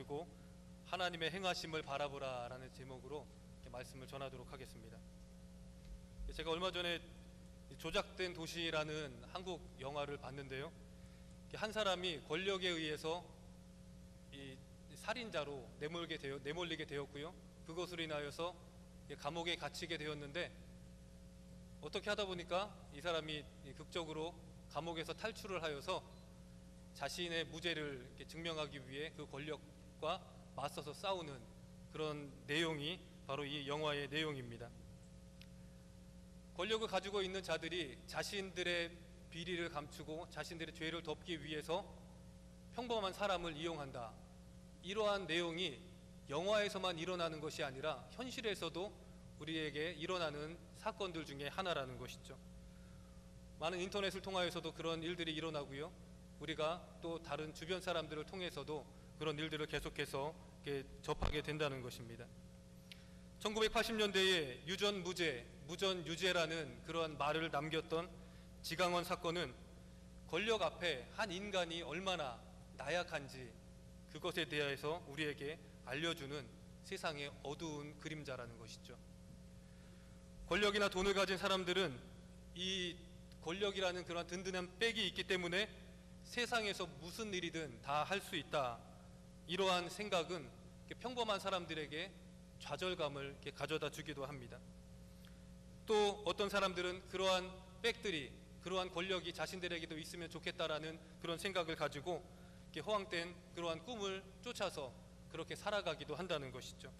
가지고 하나님의 행하심을 바라보라 라는 제목으로 말씀을 전하도록 하겠습니다. 제가 얼마 전에 조작된 도시라는 한국 영화를 봤는데요, 한 사람이 권력에 의해서 이 살인자로 내몰리게 되었고요, 그것으로 인하여서 감옥에 갇히게 되었는데, 어떻게 하다 보니까 이 사람이 극적으로 감옥에서 탈출을 하여서 자신의 무죄를 증명하기 위해 그 권력과 맞서서 싸우는 그런 내용이 바로 이 영화의 내용입니다. 권력을 가지고 있는 자들이 자신들의 비리를 감추고 자신들의 죄를 덮기 위해서 평범한 사람을 이용한다, 이러한 내용이 영화에서만 일어나는 것이 아니라 현실에서도 우리에게 일어나는 사건들 중에 하나라는 것이죠. 많은 인터넷을 통하여서도 그런 일들이 일어나고요, 우리가 또 다른 주변 사람들을 통해서도 그런 일들을 계속해서 접하게 된다는 것입니다. 1980년대에 유전무죄, 무전유죄라는 그러한 말을 남겼던 지강원 사건은 권력 앞에 한 인간이 얼마나 나약한지 그것에 대해서 우리에게 알려주는 세상의 어두운 그림자라는 것이죠. 권력이나 돈을 가진 사람들은 이 권력이라는 그런 든든한 백이 있기 때문에 세상에서 무슨 일이든 다 할 수 있다, 이러한 생각은 평범한 사람들에게 좌절감을 가져다 주기도 합니다. 또 어떤 사람들은 그러한 백들이, 그러한 권력이 자신들에게도 있으면 좋겠다라는 그런 생각을 가지고 허황된 그러한 꿈을 쫓아서 그렇게 살아가기도 한다는 것이죠.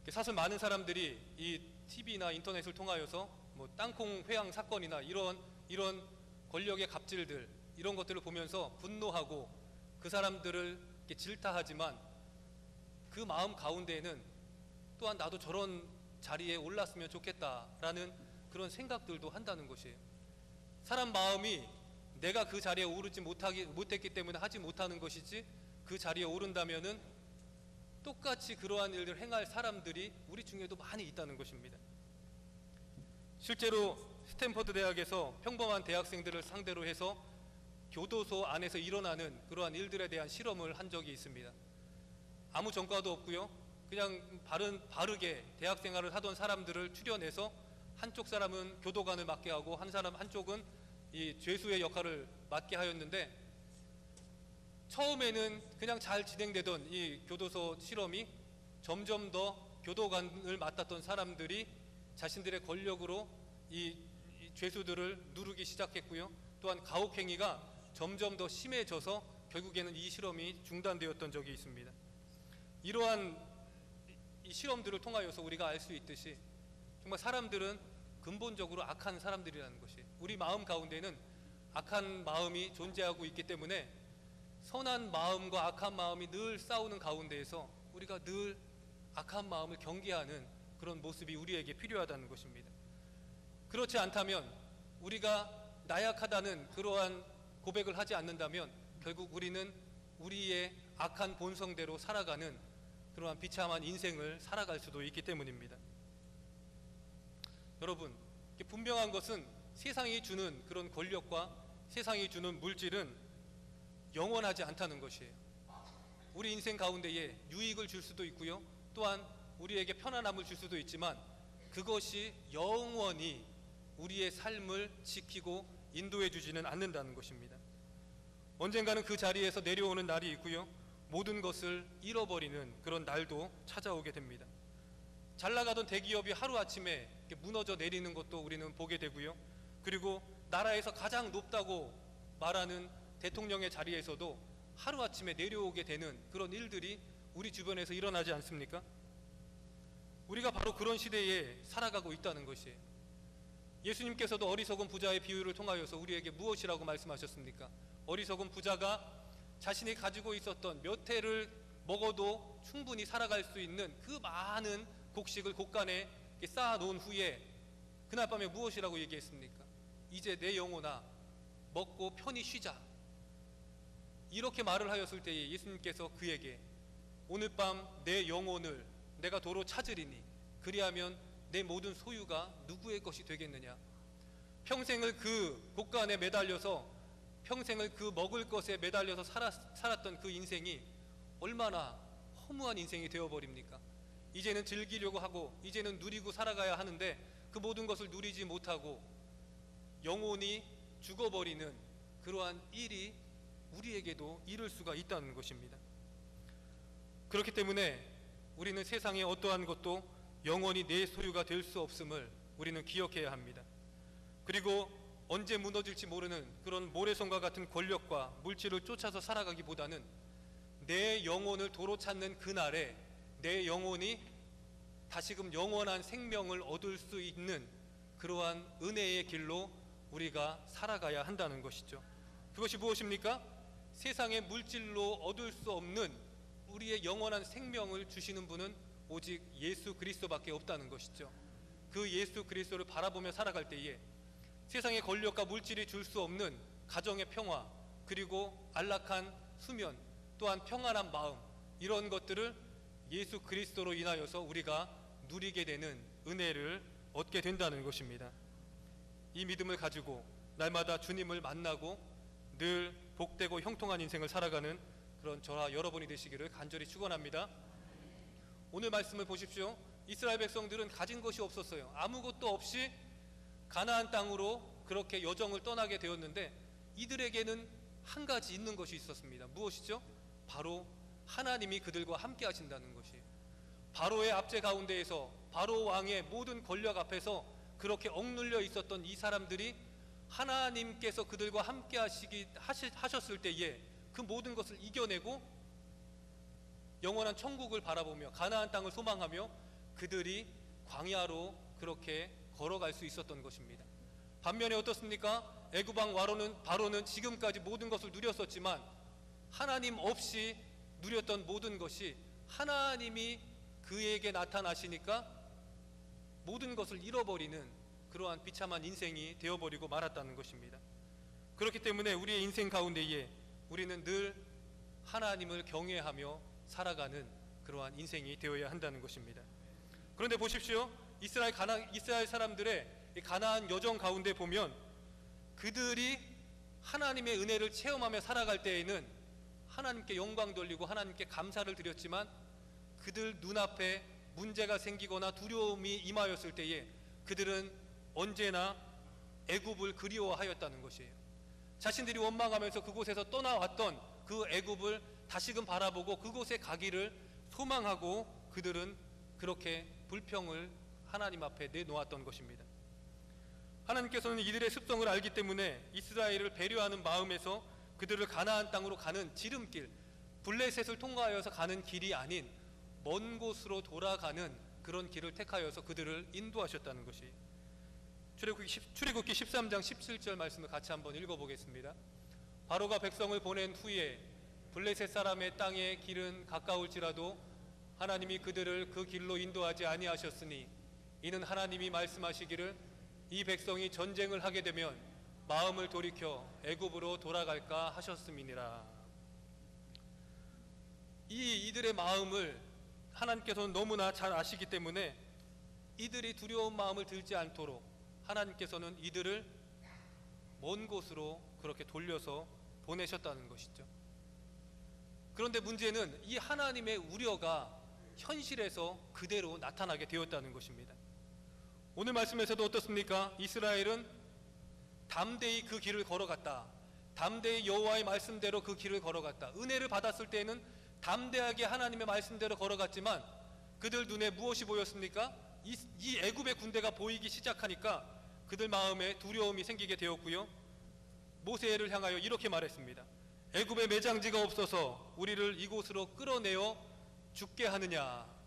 사실 많은 사람들이 이 TV나 인터넷을 통하여서 땅콩 회항 사건이나 이런 권력의 갑질들, 이런 것들을 보면서 분노하고 그 사람들을 질타하지만 그 마음 가운데에는 또한 나도 저런 자리에 올랐으면 좋겠다라는 그런 생각들도 한다는 것이에요. 사람 마음이 내가 그 자리에 오르지 못했기 때문에 하지 못하는 것이지, 그 자리에 오른다면은 똑같이 그러한 일을 행할 사람들이 우리 중에도 많이 있다는 것입니다. 실제로 스탠퍼드 대학에서 평범한 대학생들을 상대로 해서 교도소 안에서 일어나는 그러한 일들에 대한 실험을 한 적이 있습니다. 아무 전과도 없고요, 그냥 바르게 대학 생활을 하던 사람들을 추려내서 한쪽 사람은 교도관을 맡게 하고 한쪽은 이 죄수의 역할을 맡게 하였는데, 처음에는 그냥 잘 진행되던 이 교도소 실험이 점점 더 교도관을 맡았던 사람들이 자신들의 권력으로 이 죄수들을 누르기 시작했고요, 또한 가혹행위가 점점 더 심해져서 결국에는 이 실험이 중단되었던 적이 있습니다. 이러한 이 실험들을 통하여서 우리가 알 수 있듯이 정말 사람들은 근본적으로 악한 사람들이라는 것이, 우리 마음 가운데는 악한 마음이 존재하고 있기 때문에 선한 마음과 악한 마음이 늘 싸우는 가운데에서 우리가 늘 악한 마음을 경계하는 그런 모습이 우리에게 필요하다는 것입니다. 그렇지 않다면, 우리가 나약하다는 그러한 고백을 하지 않는다면 결국 우리는 우리의 악한 본성대로 살아가는 그러한 비참한 인생을 살아갈 수도 있기 때문입니다. 여러분, 분명한 것은 세상이 주는 그런 권력과 세상이 주는 물질은 영원하지 않다는 것이에요. 우리 인생 가운데에 유익을 줄 수도 있고요, 또한 우리에게 편안함을 줄 수도 있지만 그것이 영원히 우리의 삶을 지키고 인도해 주지는 않는다는 것입니다. 언젠가는 그 자리에서 내려오는 날이 있고요, 모든 것을 잃어버리는 그런 날도 찾아오게 됩니다. 잘 나가던 대기업이 하루아침에 무너져 내리는 것도 우리는 보게 되고요, 그리고 나라에서 가장 높다고 말하는 대통령의 자리에서도 하루아침에 내려오게 되는 그런 일들이 우리 주변에서 일어나지 않습니까? 우리가 바로 그런 시대에 살아가고 있다는 것이에요. 예수님께서도 어리석은 부자의 비유를 통하여서 우리에게 무엇이라고 말씀하셨습니까? 어리석은 부자가 자신이 가지고 있었던 몇 해를 먹어도 충분히 살아갈 수 있는 그 많은 곡식을 곳간에 쌓아놓은 후에 그날 밤에 무엇이라고 얘기했습니까? 이제 내 영혼아, 먹고 편히 쉬자. 이렇게 말을 하였을 때에 예수님께서 그에게 오늘 밤 내 영혼을 내가 도로 찾으리니 그리하면 내 모든 소유가 누구의 것이 되겠느냐? 평생을 그 곳간에 매달려서 평생을 그 먹을 것에 매달려서 살았던 그 인생이 얼마나 허무한 인생이 되어버립니까? 이제는 즐기려고 하고 이제는 누리고 살아가야 하는데 그 모든 것을 누리지 못하고 영혼이 죽어버리는 그러한 일이 우리에게도 이룰 수가 있다는 것입니다. 그렇기 때문에 우리는 세상의 어떠한 것도 영원히 내 소유가 될 수 없음을 우리는 기억해야 합니다. 그리고 언제 무너질지 모르는 그런 모래성과 같은 권력과 물질을 쫓아서 살아가기보다는 내 영혼을 도로 찾는 그날에 내 영혼이 다시금 영원한 생명을 얻을 수 있는 그러한 은혜의 길로 우리가 살아가야 한다는 것이죠. 그것이 무엇입니까? 세상의 물질로 얻을 수 없는 우리의 영원한 생명을 주시는 분은 오직 예수 그리스도밖에 없다는 것이죠. 그 예수 그리스도를 바라보며 살아갈 때에 세상의 권력과 물질이 줄 수 없는 가정의 평화, 그리고 안락한 수면, 또한 평안한 마음, 이런 것들을 예수 그리스도로 인하여서 우리가 누리게 되는 은혜를 얻게 된다는 것입니다. 이 믿음을 가지고 날마다 주님을 만나고 늘 복되고 형통한 인생을 살아가는 그런 저와 여러분이 되시기를 간절히 축원합니다. 오늘 말씀을 보십시오. 이스라엘 백성들은 가진 것이 없었어요. 아무것도 없이 가나안 땅으로 그렇게 여정을 떠나게 되었는데 이들에게는 한 가지 있는 것이 있었습니다. 무엇이죠? 바로 하나님이 그들과 함께 하신다는 것이에요. 바로의 압제 가운데에서 바로 왕의 모든 권력 앞에서 그렇게 억눌려 있었던 이 사람들이 하나님께서 그들과 함께 하셨을 때에 그 모든 것을 이겨내고 영원한 천국을 바라보며 가나안 땅을 소망하며 그들이 광야로 그렇게 걸어갈 수 있었던 것입니다. 반면에 어떻습니까? 애굽 왕 바로는 지금까지 모든 것을 누렸었지만 하나님 없이 누렸던 모든 것이 하나님이 그에게 나타나시니까 모든 것을 잃어버리는 그러한 비참한 인생이 되어버리고 말았다는 것입니다. 그렇기 때문에 우리의 인생 가운데에 우리는 늘 하나님을 경외하며 살아가는 그러한 인생이 되어야 한다는 것입니다. 그런데 보십시오. 이스라엘 사람들의 가나안 여정 가운데 보면 그들이 하나님의 은혜를 체험하며 살아갈 때에는 하나님께 영광 돌리고 하나님께 감사를 드렸지만 그들 눈앞에 문제가 생기거나 두려움이 임하였을 때에 그들은 언제나 애굽을 그리워하였다는 것이에요. 자신들이 원망하면서 그곳에서 떠나왔던 그 애굽을 다시금 바라보고 그곳에 가기를 소망하고 그들은 그렇게 불평을 하나님 앞에 내놓았던 것입니다. 하나님께서는 이들의 습성을 알기 때문에 이스라엘을 배려하는 마음에서 그들을 가나안 땅으로 가는 지름길, 블레셋을 통과하여서 가는 길이 아닌 먼 곳으로 돌아가는 그런 길을 택하여서 그들을 인도하셨다는 것이 출애굽기 13장 17절 말씀을 같이 한번 읽어보겠습니다. 바로가 백성을 보낸 후에 블레셋 사람의 땅의 길은 가까울지라도 하나님이 그들을 그 길로 인도하지 아니하셨으니 이는 하나님이 말씀하시기를 이 백성이 전쟁을 하게 되면 마음을 돌이켜 애굽으로 돌아갈까 하셨음이니라. 이들의 마음을 하나님께서는 너무나 잘 아시기 때문에 이들이 두려운 마음을 들지 않도록 하나님께서는 이들을 먼 곳으로 그렇게 돌려서 보내셨다는 것이죠. 그런데 문제는 이 하나님의 우려가 현실에서 그대로 나타나게 되었다는 것입니다. 오늘 말씀에서도 어떻습니까? 이스라엘은 담대히 그 길을 걸어갔다. 담대히 여호와의 말씀대로 그 길을 걸어갔다. 은혜를 받았을 때는 담대하게 하나님의 말씀대로 걸어갔지만 그들 눈에 무엇이 보였습니까? 이 애굽의 군대가 보이기 시작하니까 그들 마음에 두려움이 생기게 되었고요. 모세를 향하여 이렇게 말했습니다. 애굽에 매장지가 없어서 우리를 이곳으로 끌어내어 죽게 하느냐.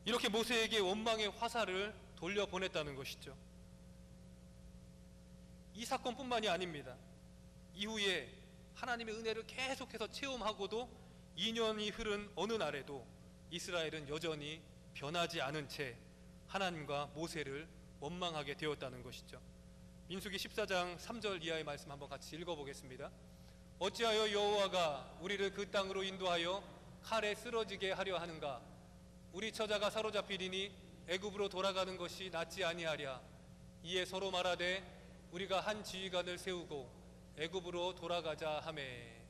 이렇게 모세에게 원망의 화살을 돌려보냈다는 것이죠. 이 사건뿐만이 아닙니다. 이후에 하나님의 은혜를 계속해서 체험하고도 2년이 흐른 어느 날에도 이스라엘은 여전히 변하지 않은 채 하나님과 모세를 원망하게 되었다는 것이죠. 민수기 14장 3절 이하의 말씀 한번 같이 읽어보겠습니다. 어찌하여 여호와가 우리를 그 땅으로 인도하여 칼에 쓰러지게 하려 하는가? 우리 처자가 사로잡히리니 애굽으로 돌아가는 것이 낫지 아니하랴. 이에 서로 말하되 우리가 한 지휘관을 세우고 애굽으로 돌아가자 하매,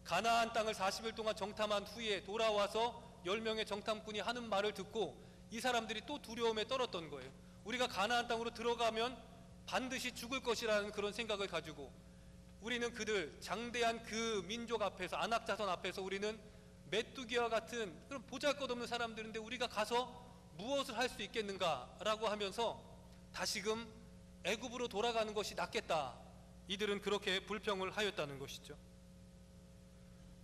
가나안 땅을 40일 동안 정탐한 후에 돌아와서 10명의 정탐꾼이 하는 말을 듣고 이 사람들이 또 두려움에 떨었던 거예요. 우리가 가나안 땅으로 들어가면 반드시 죽을 것이라는 그런 생각을 가지고, 우리는 그들 장대한 그 민족 앞에서, 아낙 자손 앞에서 우리는 메뚜기와 같은 그런 보잘것없는 사람들인데 우리가 가서 무엇을 할 수 있겠는가라고 하면서 다시금 애굽으로 돌아가는 것이 낫겠다, 이들은 그렇게 불평을 하였다는 것이죠.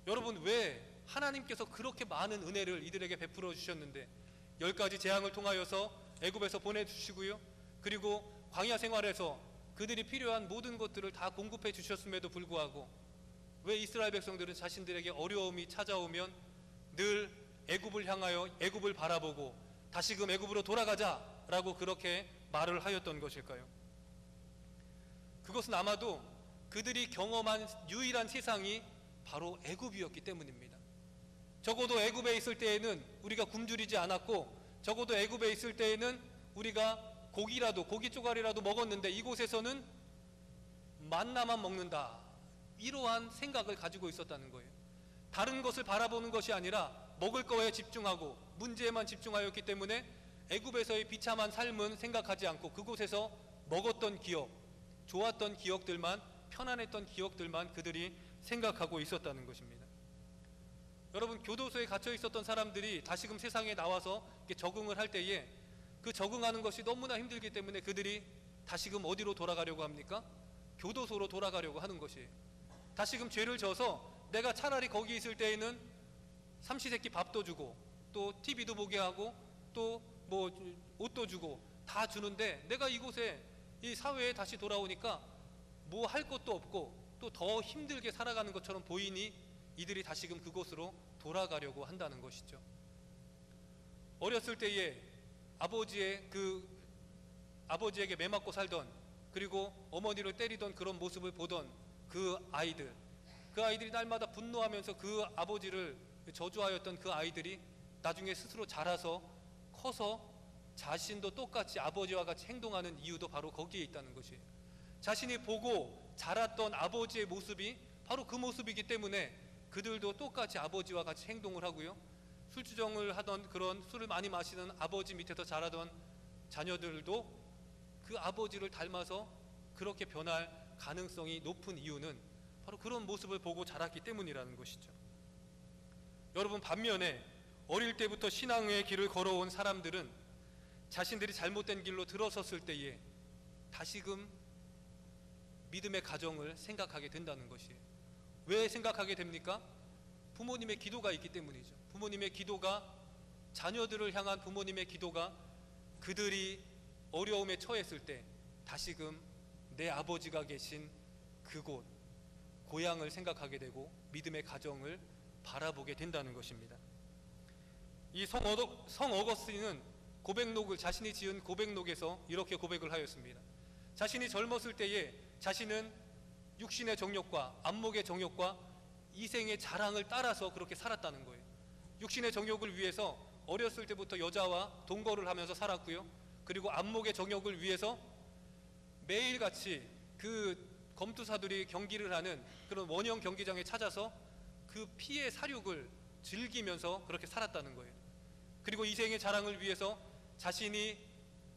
여러분, 왜 하나님께서 그렇게 많은 은혜를 이들에게 베풀어 주셨는데 10가지 재앙을 통하여서 애굽에서 보내주시고요, 그리고 광야 생활에서 그들이 필요한 모든 것들을 다 공급해 주셨음에도 불구하고 왜 이스라엘 백성들은 자신들에게 어려움이 찾아오면 늘 애굽을 향하여 애굽을 바라보고 다시금 애굽으로 돌아가자라고 그렇게 말을 하였던 것일까요? 그것은 아마도 그들이 경험한 유일한 세상이 바로 애굽이었기 때문입니다. 적어도 애굽에 있을 때에는 우리가 굶주리지 않았고, 적어도 애굽에 있을 때에는 우리가 고기 쪼가리라도 먹었는데 이곳에서는 만나만 먹는다, 이러한 생각을 가지고 있었다는 거예요. 다른 것을 바라보는 것이 아니라 먹을 거에 집중하고 문제에만 집중하였기 때문에 애굽에서의 비참한 삶은 생각하지 않고 그곳에서 먹었던 기억, 좋았던 기억들만, 편안했던 기억들만 그들이 생각하고 있었다는 것입니다. 여러분, 교도소에 갇혀 있었던 사람들이 다시금 세상에 나와서 적응을 할 때에 그 적응하는 것이 너무나 힘들기 때문에 그들이 다시금 어디로 돌아가려고 합니까? 교도소로 돌아가려고 하는 것이에요. 다시금 죄를 져서 내가 차라리 거기 있을 때에는 삼시세끼 밥도 주고 또 TV도 보게 하고 또 뭐 옷도 주고 다 주는데, 내가 이곳에 이 사회에 다시 돌아오니까 뭐 할 것도 없고 또 더 힘들게 살아가는 것처럼 보이니 이들이 다시금 그곳으로 돌아가려고 한다는 것이죠. 어렸을 때에 아버지에게 매맞고 살던, 그리고 어머니를 때리던 그런 모습을 보던 그 아이들이 날마다 분노하면서 그 아버지를 저주하였던 그 아이들이 나중에 스스로 자라서 커서 자신도 똑같이 아버지와 같이 행동하는 이유도 바로 거기에 있다는 것이에요. 자신이 보고 자랐던 아버지의 모습이 바로 그 모습이기 때문에 그들도 똑같이 아버지와 같이 행동을 하고요, 술주정을 하던, 그런 술을 많이 마시는 아버지 밑에서 자라던 자녀들도 그 아버지를 닮아서 그렇게 변할 가능성이 높은 이유는 바로 그런 모습을 보고 자랐기 때문이라는 것이죠. 여러분, 반면에 어릴 때부터 신앙의 길을 걸어온 사람들은 자신들이 잘못된 길로 들어섰을 때에 다시금 믿음의 가정을 생각하게 된다는 것이에요. 왜 생각하게 됩니까? 부모님의 기도가 있기 때문이죠. 부모님의 기도가, 자녀들을 향한 부모님의 기도가 그들이 어려움에 처했을 때 다시금 내 아버지가 계신 그곳, 고향을 생각하게 되고 믿음의 가정을 바라보게 된다는 것입니다. 이 성 어거스틴은 자신이 지은 고백록에서 이렇게 고백을 하였습니다. 자신이 젊었을 때에 자신은 육신의 정욕과 안목의 정욕과 이생의 자랑을 따라서 그렇게 살았다는 거예요. 육신의 정욕을 위해서 어렸을 때부터 여자와 동거를 하면서 살았고요, 그리고 안목의 정욕을 위해서 매일같이 그 검투사들이 경기를 하는 그런 원형 경기장에 찾아서 그 피의 사륙을 즐기면서 그렇게 살았다는 거예요. 그리고 이생의 자랑을 위해서 자신이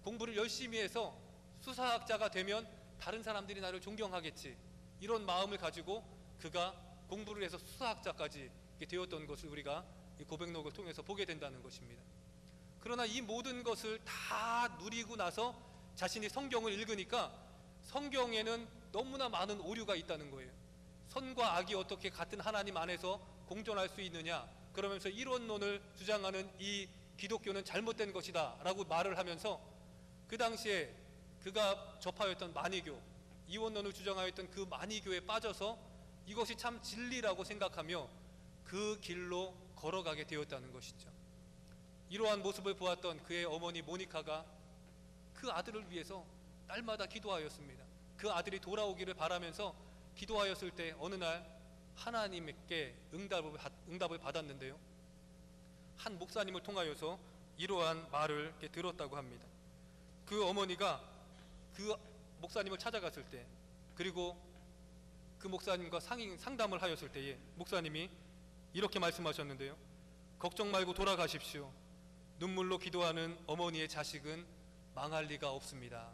공부를 열심히 해서 수사학자가 되면 다른 사람들이 나를 존경하겠지, 이런 마음을 가지고 그가 공부를 해서 수사학자까지 되었던 것을 우리가 이 고백록을 통해서 보게 된다는 것입니다. 그러나 이 모든 것을 다 누리고 나서 자신이 성경을 읽으니까 성경에는 너무나 많은 오류가 있다는 거예요. 선과 악이 어떻게 같은 하나님 안에서 공존할 수 있느냐, 그러면서 이론론을 주장하는 이 기독교는 잘못된 것이다 라고 말을 하면서 그 당시에 그가 접하였던 만이교, 이원론을 주장하였던 그 만이교에 빠져서 이것이 참 진리라고 생각하며 그 길로 걸어가게 되었다는 것이죠. 이러한 모습을 보았던 그의 어머니 모니카가 그 아들을 위해서 날마다 기도하였습니다. 그 아들이 돌아오기를 바라면서 기도하였을 때 어느 날 하나님께 응답을 받았는데요, 한 목사님을 통하여서 이러한 말을 들었다고 합니다. 그 어머니가 그 목사님을 찾아갔을 때, 그리고 그 목사님과 상담을 하였을 때에 목사님이 이렇게 말씀하셨는데요. 걱정 말고 돌아가십시오. 눈물로 기도하는 어머니의 자식은 망할 리가 없습니다.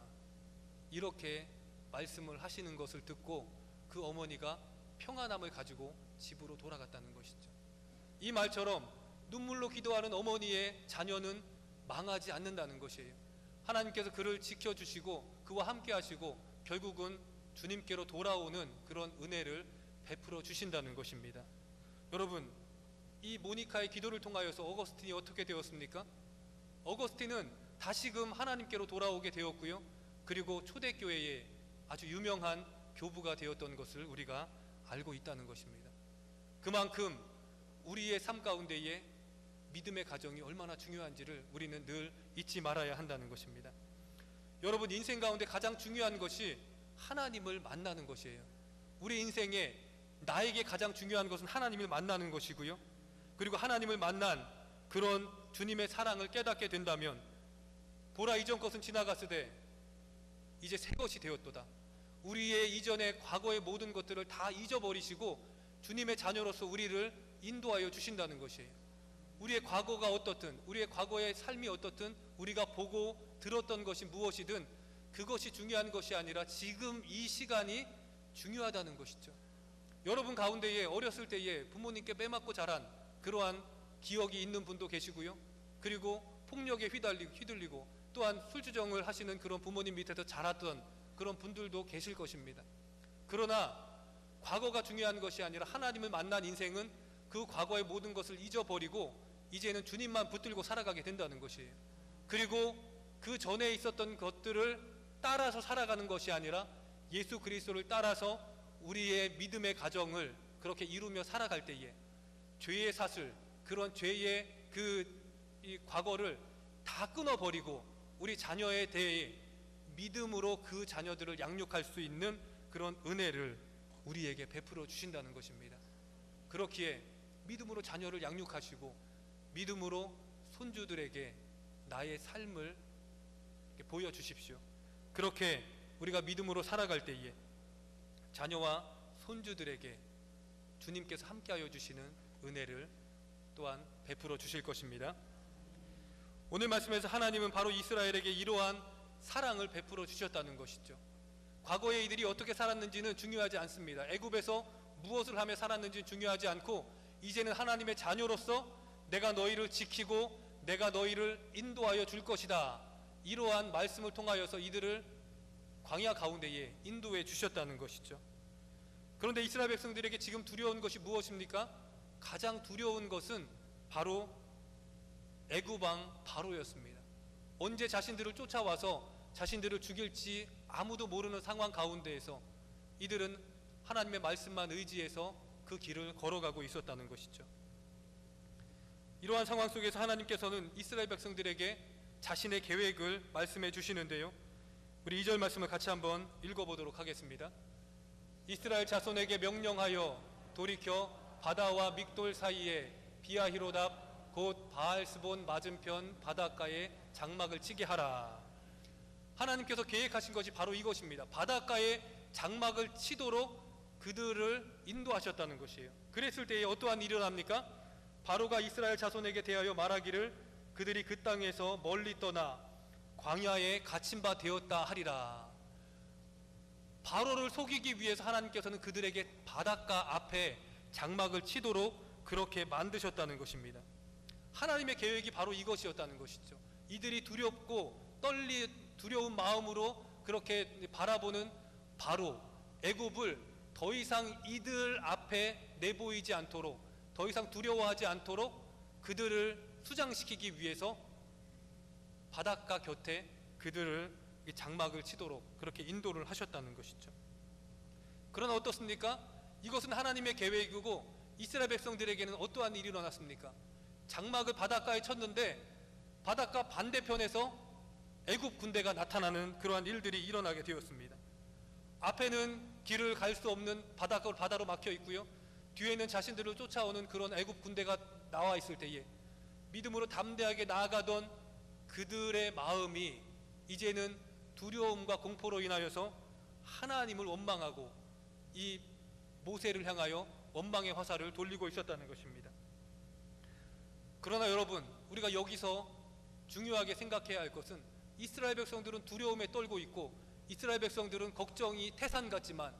이렇게 말씀을 하시는 것을 듣고 그 어머니가 평안함을 가지고 집으로 돌아갔다는 것이죠. 이 말처럼 눈물로 기도하는 어머니의 자녀는 망하지 않는다는 것이에요. 하나님께서 그를 지켜주시고 그와 함께 하시고 결국은 주님께로 돌아오는 그런 은혜를 베풀어 주신다는 것입니다. 여러분, 이 모니카의 기도를 통하여서 어거스틴이 어떻게 되었습니까? 어거스틴은 다시금 하나님께로 돌아오게 되었고요, 그리고 초대교회의 아주 유명한 교부가 되었던 것을 우리가 알고 있다는 것입니다. 그만큼 우리의 삶 가운데에 믿음의 가정이 얼마나 중요한지를 우리는 늘 잊지 말아야 한다는 것입니다. 여러분, 인생 가운데 가장 중요한 것이 하나님을 만나는 것이에요. 우리 인생에 나에게 가장 중요한 것은 하나님을 만나는 것이고요, 그리고 하나님을 만난 그런 주님의 사랑을 깨닫게 된다면 보라, 이전 것은 지나갔으되 이제 새 것이 되었도다. 우리의 이전의 과거의 모든 것들을 다 잊어버리시고 주님의 자녀로서 우리를 인도하여 주신다는 것이에요. 우리의 과거가 어떻든, 우리의 과거의 삶이 어떻든, 우리가 보고 들었던 것이 무엇이든 그것이 중요한 것이 아니라 지금 이 시간이 중요하다는 것이죠. 여러분 가운데에 어렸을 때에 부모님께 빼맞고 자란 그러한 기억이 있는 분도 계시고요, 그리고 폭력에 휘둘리고 또한 술주정을 하시는 그런 부모님 밑에서 자랐던 그런 분들도 계실 것입니다. 그러나 과거가 중요한 것이 아니라 하나님을 만난 인생은 그 과거의 모든 것을 잊어버리고 이제는 주님만 붙들고 살아가게 된다는 것이에요. 그리고 그 전에 있었던 것들을 따라서 살아가는 것이 아니라 예수 그리스도를 따라서 우리의 믿음의 가정을 그렇게 이루며 살아갈 때에 죄의 사슬, 그런 죄의 이 과거를 다 끊어버리고 우리 자녀에 대해 믿음으로 그 자녀들을 양육할 수 있는 그런 은혜를 우리에게 베풀어 주신다는 것입니다. 그렇기에 믿음으로 자녀를 양육하시고 믿음으로 손주들에게 나의 삶을 보여주십시오. 그렇게 우리가 믿음으로 살아갈 때에 자녀와 손주들에게 주님께서 함께하여 주시는 은혜를 또한 베풀어 주실 것입니다. 오늘 말씀에서 하나님은 바로 이스라엘에게 이러한 사랑을 베풀어 주셨다는 것이죠. 과거에 이들이 어떻게 살았는지는 중요하지 않습니다. 애굽에서 무엇을 하며 살았는지는 중요하지 않고 이제는 하나님의 자녀로서 내가 너희를 지키고 내가 너희를 인도하여 줄 것이다, 이러한 말씀을 통하여서 이들을 광야 가운데에 인도해 주셨다는 것이죠. 그런데 이스라엘 백성들에게 지금 두려운 것이 무엇입니까? 가장 두려운 것은 바로 애굽 왕 바로였습니다. 언제 자신들을 쫓아와서 자신들을 죽일지 아무도 모르는 상황 가운데에서 이들은 하나님의 말씀만 의지해서 그 길을 걸어가고 있었다는 것이죠. 이러한 상황 속에서 하나님께서는 이스라엘 백성들에게 자신의 계획을 말씀해 주시는데요, 우리 2절 말씀을 같이 한번 읽어보도록 하겠습니다. 이스라엘 자손에게 명령하여 돌이켜 바다와 믹돌 사이에 비아히로답 곧 바알스본 맞은편 바닷가에 장막을 치게 하라. 하나님께서 계획하신 것이 바로 이것입니다. 바닷가에 장막을 치도록 그들을 인도하셨다는 것이에요. 그랬을 때에 어떠한 일이 일어납니까? 바로가 이스라엘 자손에게 대하여 말하기를 그들이 그 땅에서 멀리 떠나 광야에 갇힌 바 되었다 하리라. 바로를 속이기 위해서 하나님께서는 그들에게 바닷가 앞에 장막을 치도록 그렇게 만드셨다는 것입니다. 하나님의 계획이 바로 이것이었다는 것이죠. 이들이 두렵고 두려운 마음으로 그렇게 바라보는 바로 애굽을 더 이상 이들 앞에 내보이지 않도록, 더 이상 두려워하지 않도록 그들을 수장시키기 위해서 바닷가 곁에 그들을 장막을 치도록 그렇게 인도를 하셨다는 것이죠. 그러나 어떻습니까? 이것은 하나님의 계획이고 이스라엘 백성들에게는 어떠한 일이 일어났습니까? 장막을 바닷가에 쳤는데 바닷가 반대편에서 애굽 군대가 나타나는 그러한 일들이 일어나게 되었습니다. 앞에는 길을 갈 수 없는 바다로 막혀 있고요, 뒤에는 자신들을 쫓아오는 그런 애굽 군대가 나와 있을 때에 믿음으로 담대하게 나아가던 그들의 마음이 이제는 두려움과 공포로 인하여서 하나님을 원망하고 이 모세를 향하여 원망의 화살을 돌리고 있었다는 것입니다. 그러나 여러분, 우리가 여기서 중요하게 생각해야 할 것은 이스라엘 백성들은 두려움에 떨고 있고 이스라엘 백성들은 걱정이 태산 같지만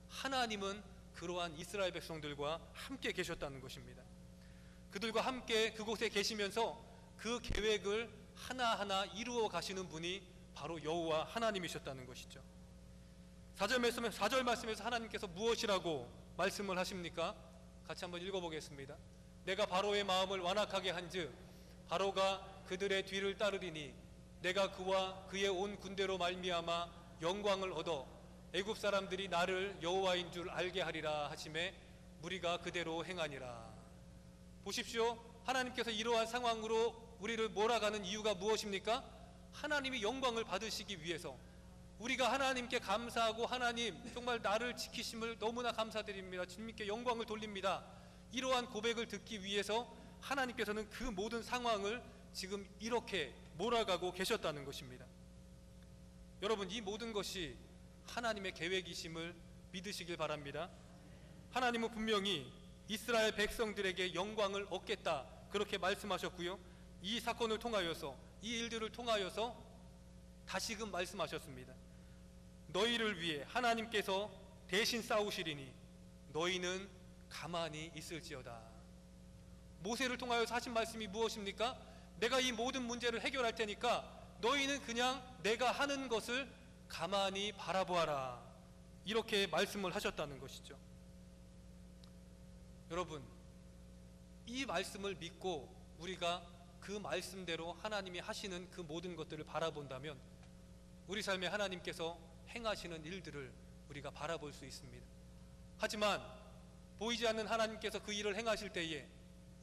하나님은 그러한 이스라엘 백성들과 함께 계셨다는 것입니다. 그들과 함께 그곳에 계시면서 그 계획을 하나하나 이루어 가시는 분이 바로 여호와 하나님이셨다는 것이죠. 4절 말씀에서 하나님께서 무엇이라고 말씀을 하십니까? 같이 한번 읽어보겠습니다. 내가 바로의 마음을 완악하게 한즉 바로가 그들의 뒤를 따르리니 내가 그와 그의 온 군대로 말미암아 영광을 얻어 애굽 사람들이 나를 여호와인 줄 알게 하리라 하시매 무리가 그대로 행하니라. 보십시오. 하나님께서 이러한 상황으로 우리를 몰아가는 이유가 무엇입니까? 하나님이 영광을 받으시기 위해서, 우리가 하나님께 감사하고 하나님 정말 나를 지키심을 너무나 감사드립니다, 주님께 영광을 돌립니다, 이러한 고백을 듣기 위해서 하나님께서는 그 모든 상황을 지금 이렇게 몰아가고 계셨다는 것입니다. 여러분, 이 모든 것이 하나님의 계획이심을 믿으시길 바랍니다. 하나님은 분명히 이스라엘 백성들에게 영광을 얻겠다 그렇게 말씀하셨고요, 이 사건을 통하여서, 이 일들을 통하여서 다시금 말씀하셨습니다. 너희를 위해 하나님께서 대신 싸우시리니 너희는 가만히 있을지어다. 모세를 통하여서 하신 말씀이 무엇입니까? 내가 이 모든 문제를 해결할 테니까 너희는 그냥 내가 하는 것을 가만히 바라보아라, 이렇게 말씀을 하셨다는 것이죠. 여러분, 이 말씀을 믿고 우리가 그 말씀대로 하나님이 하시는 그 모든 것들을 바라본다면 우리 삶에 하나님께서 행하시는 일들을 우리가 바라볼 수 있습니다. 하지만 보이지 않는 하나님께서 그 일을 행하실 때에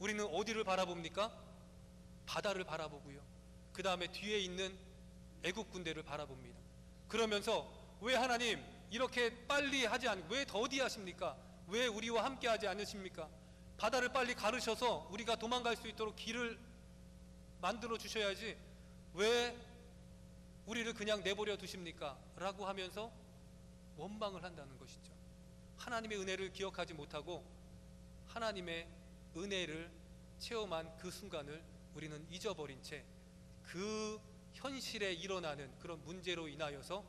우리는 어디를 바라봅니까? 바다를 바라보고요, 그 다음에 뒤에 있는 애굽 군대를 바라봅니다. 그러면서 왜 하나님 이렇게 빨리 하지 않고 왜 더디 하십니까? 왜 우리와 함께 하지 않으십니까? 바다를 빨리 가르셔서 우리가 도망갈 수 있도록 길을 만들어 주셔야지 왜 우리를 그냥 내버려 두십니까? 라고 하면서 원망을 한다는 것이죠. 하나님의 은혜를 기억하지 못하고 하나님의 은혜를 체험한 그 순간을 우리는 잊어버린 채 그 현실에 일어나는 그런 문제로 인하여서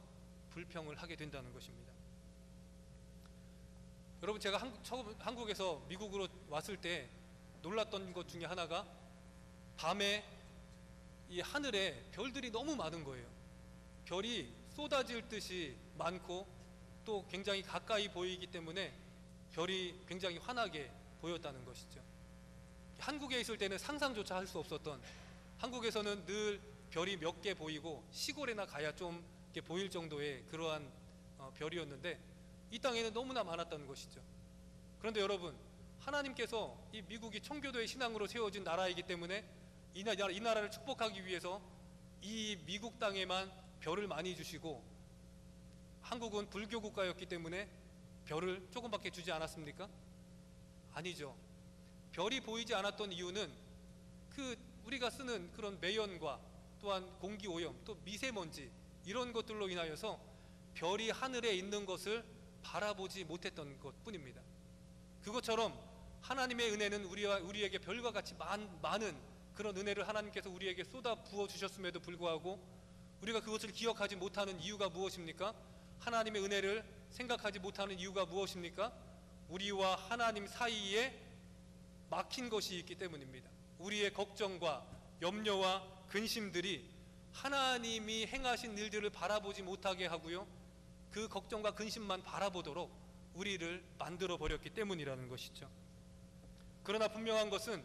불평을 하게 된다는 것입니다. 여러분, 제가 처음 한국에서 미국으로 왔을 때 놀랐던 것 중에 하나가 밤에 이 하늘에 별들이 너무 많은 거예요. 별이 쏟아질 듯이 많고 또 굉장히 가까이 보이기 때문에 별이 굉장히 환하게 보였다는 것이죠. 한국에 있을 때는 상상조차 할 수 없었던, 한국에서는 늘 별이 몇 개 보이고 시골에나 가야 좀 이렇게 보일 정도의 그러한 별이었는데 이 땅에는 너무나 많았다는 것이죠. 그런데 여러분, 하나님께서 이 미국이 청교도의 신앙으로 세워진 나라이기 때문에 이 나라를 축복하기 위해서 이 미국 땅에만 별을 많이 주시고, 한국은 불교 국가였기 때문에 별을 조금밖에 주지 않았습니까? 아니죠. 별이 보이지 않았던 이유는 그 우리가 쓰는 그런 매연과 또한 공기오염, 또 미세먼지, 이런 것들로 인하여서 별이 하늘에 있는 것을 바라보지 못했던 것 뿐입니다. 그것처럼 하나님의 은혜는 우리에게 별과 같이 많은 그런 은혜를 하나님께서 우리에게 쏟아 부어 주셨음에도 불구하고 우리가 그것을 기억하지 못하는 이유가 무엇입니까? 하나님의 은혜를 생각하지 못하는 이유가 무엇입니까? 우리와 하나님 사이에 막힌 것이 있기 때문입니다. 우리의 걱정과 염려와 근심들이 하나님이 행하신 일들을 바라보지 못하게 하고요, 그 걱정과 근심만 바라보도록 우리를 만들어 버렸기 때문이라는 것이죠. 그러나 분명한 것은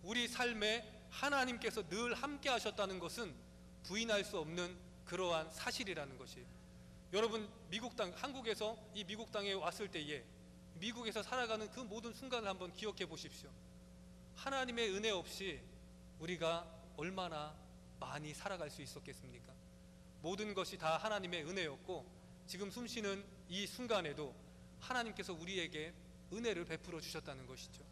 우리 삶에 하나님께서 늘 함께 하셨다는 것은 부인할 수 없는 그러한 사실이라는 것이에요. 여러분, 미국 땅, 한국에서 이 미국 땅에 왔을 때에 미국에서 살아가는 그 모든 순간을 한번 기억해 보십시오. 하나님의 은혜 없이 우리가 얼마나 많이 살아갈 수 있었겠습니까? 모든 것이 다 하나님의 은혜였고 지금 숨쉬는 이 순간에도 하나님께서 우리에게 은혜를 베풀어 주셨다는 것이죠.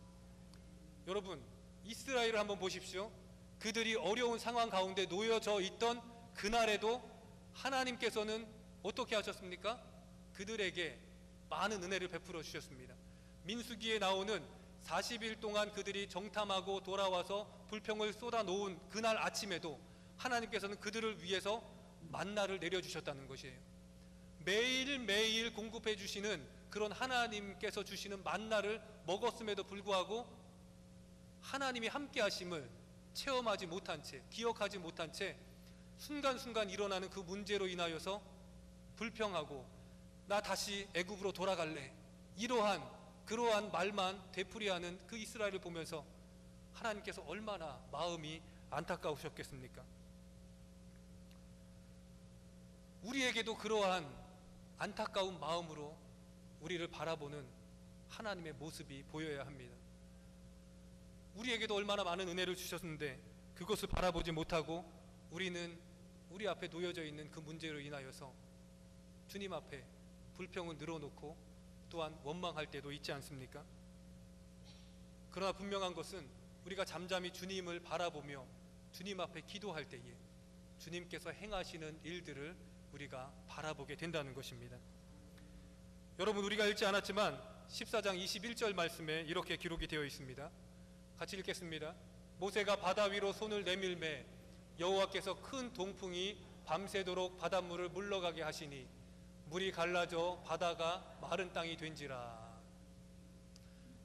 여러분, 이스라엘을 한번 보십시오. 그들이 어려운 상황 가운데 놓여져 있던 그날에도 하나님께서는 어떻게 하셨습니까? 그들에게 많은 은혜를 베풀어 주셨습니다. 민수기에 나오는 40일 동안 그들이 정탐하고 돌아와서 불평을 쏟아놓은 그날 아침에도 하나님께서는 그들을 위해서 만나를 내려주셨다는 것이에요. 매일매일 공급해 주시는 그런 하나님께서 주시는 만나를 먹었음에도 불구하고 하나님이 함께 하심을 체험하지 못한 채, 기억하지 못한 채 순간순간 일어나는 그 문제로 인하여서 불평하고 나 다시 애굽으로 돌아갈래, 그러한 말만 되풀이하는 그 이스라엘을 보면서 하나님께서 얼마나 마음이 안타까우셨겠습니까? 우리에게도 그러한 안타까운 마음으로 우리를 바라보는 하나님의 모습이 보여야 합니다. 우리에게도 얼마나 많은 은혜를 주셨는데 그것을 바라보지 못하고 우리는 우리 앞에 놓여져 있는 그 문제로 인하여서 주님 앞에 불평을 늘어놓고 또한 원망할 때도 있지 않습니까? 그러나 분명한 것은 우리가 잠잠히 주님을 바라보며 주님 앞에 기도할 때에 주님께서 행하시는 일들을 우리가 바라보게 된다는 것입니다. 여러분, 우리가 읽지 않았지만 14장 21절 말씀에 이렇게 기록이 되어 있습니다. 같이 읽겠습니다. 모세가 바다 위로 손을 내밀매 여호와께서 큰 동풍이 밤새도록 바닷물을 물러가게 하시니 물이 갈라져 바다가 마른 땅이 된지라.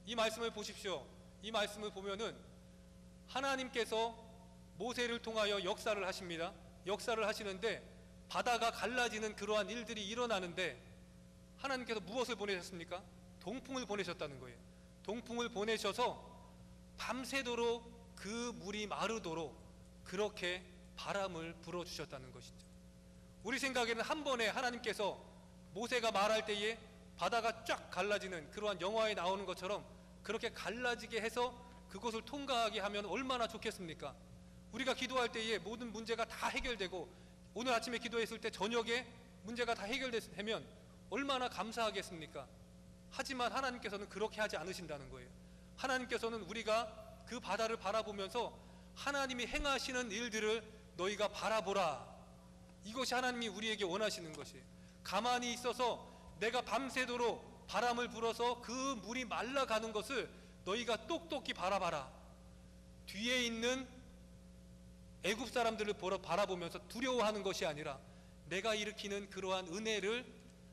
이 말씀을 보십시오. 이 말씀을 보면은 하나님께서 모세를 통하여 역사를 하십니다. 역사를 하시는데 바다가 갈라지는 그러한 일들이 일어나는데 하나님께서 무엇을 보내셨습니까? 동풍을 보내셨다는 거예요. 동풍을 보내셔서 밤새도록 그 물이 마르도록 그렇게 바람을 불어주셨다는 것이죠. 우리 생각에는 한 번에 하나님께서 모세가 말할 때에 바다가 쫙 갈라지는 그러한 영화에 나오는 것처럼 그렇게 갈라지게 해서 그것을 통과하게 하면 얼마나 좋겠습니까? 우리가 기도할 때에 모든 문제가 다 해결되고 오늘 아침에 기도했을 때 저녁에 문제가 다 해결되면 얼마나 감사하겠습니까? 하지만 하나님께서는 그렇게 하지 않으신다는 거예요. 하나님께서는 우리가 그 바다를 바라보면서 하나님이 행하시는 일들을 너희가 바라보라. 이것이 하나님이 우리에게 원하시는 것이에요. 가만히 있어서 내가 밤새도록 바람을 불어서 그 물이 말라가는 것을 너희가 똑똑히 바라봐라. 뒤에 있는 애굽 사람들을 바라보면서 두려워하는 것이 아니라 내가 일으키는 그러한 은혜를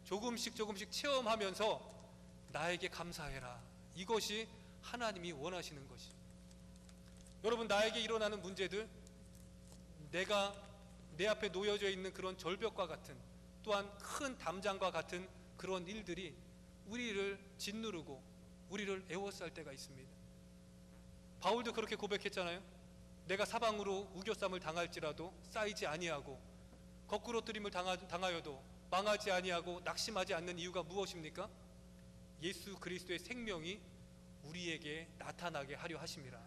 조금씩 체험하면서 나에게 감사해라. 이것이 하나님이 원하시는 것이죠. 여러분, 나에게 일어나는 문제들, 내가 내 앞에 놓여져 있는 그런 절벽과 같은, 또한 큰 담장과 같은 그런 일들이 우리를 짓누르고 우리를 애워쌀 때가 있습니다. 바울도 그렇게 고백했잖아요. 내가 사방으로 우겨쌈을 당할지라도 쌓이지 아니하고 거꾸로 뜨림을 당하여도 망하지 아니하고 낙심하지 않는 이유가 무엇입니까? 예수 그리스도의 생명이 우리에게 나타나게 하려 하심이라.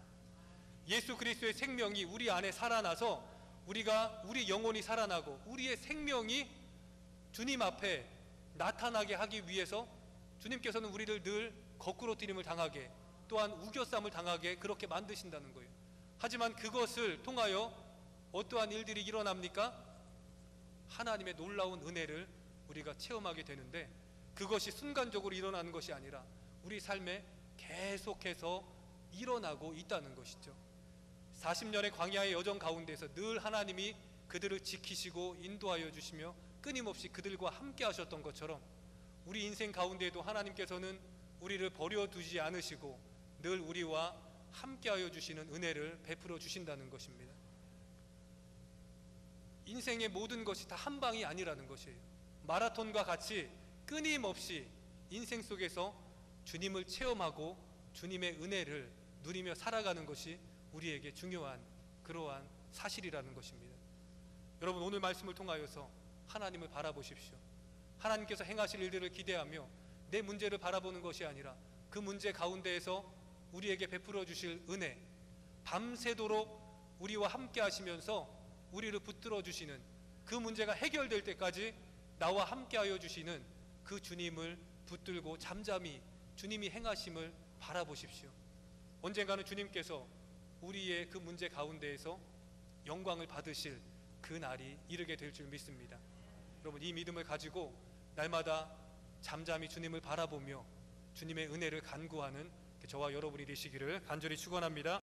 예수 그리스도의 생명이 우리 안에 살아나서 우리 영혼이 살아나고 우리의 생명이 주님 앞에 나타나게 하기 위해서 주님께서는 우리를 늘 거꾸로 뛰림을 당하게, 또한 우겨쌈을 당하게 그렇게 만드신다는 거예요. 하지만 그것을 통하여 어떠한 일들이 일어납니까? 하나님의 놀라운 은혜를 우리가 체험하게 되는데 그것이 순간적으로 일어나는 것이 아니라 우리 삶에 계속해서 일어나고 있다는 것이죠. 40년의 광야의 여정 가운데서 늘 하나님이 그들을 지키시고 인도하여 주시며 끊임없이 그들과 함께 하셨던 것처럼 우리 인생 가운데에도 하나님께서는 우리를 버려두지 않으시고 늘 우리와 함께하여 주시는 은혜를 베풀어 주신다는 것입니다. 인생의 모든 것이 다 한 방이 아니라는 것이에요. 마라톤과 같이 끊임없이 인생 속에서 주님을 체험하고 주님의 은혜를 누리며 살아가는 것이 우리에게 중요한 그러한 사실이라는 것입니다. 여러분, 오늘 말씀을 통하여서 하나님을 바라보십시오. 하나님께서 행하실 일들을 기대하며 내 문제를 바라보는 것이 아니라 그 문제 가운데에서 우리에게 베풀어 주실 은혜, 밤새도록 우리와 함께 하시면서 우리를 붙들어 주시는 그 문제가 해결될 때까지 나와 함께 하여 주시는 그 주님을 붙들고 잠잠히 주님이 행하심을 바라보십시오. 언젠가는 주님께서 우리의 그 문제 가운데에서 영광을 받으실 그 날이 이르게 될 줄 믿습니다. 여러분, 이 믿음을 가지고 날마다 잠잠히 주님을 바라보며 주님의 은혜를 간구하는 저와 여러분이 되시기를 간절히 축원합니다.